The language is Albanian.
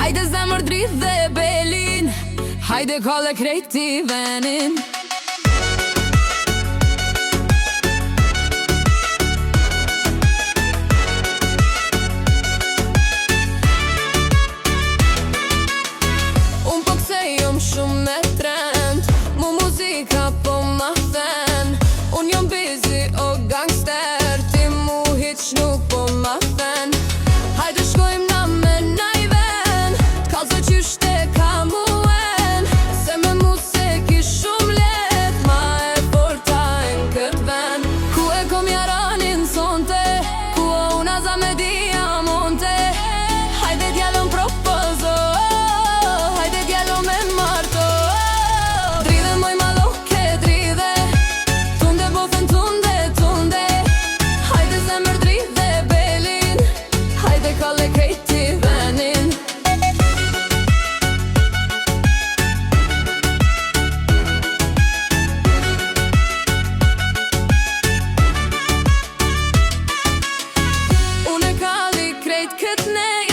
Hajde zemër dritë dhe belin, hajde kolle krejt i venin. Unë po kthejom shumë me trend, mu muzika po ma then. Unë jom busy o gangster, ti mu hiq nuk po ma then. Hajde shkojmë na me najven, kalzo qyshte ka muen. Se me mu se ki shumë let, ma e forta e në këtë ven. Ku e kom jaranin sonte, ku o una za me diamonte. Hajde djallon propozo, hajde djallon me marto. Dridhe moj malo ke dridhe, tunde bofen tunde, tunde. Hajde zemër dridhe belin, hajde kalle krejt i venin. Unë e kalli krejt këtë nej,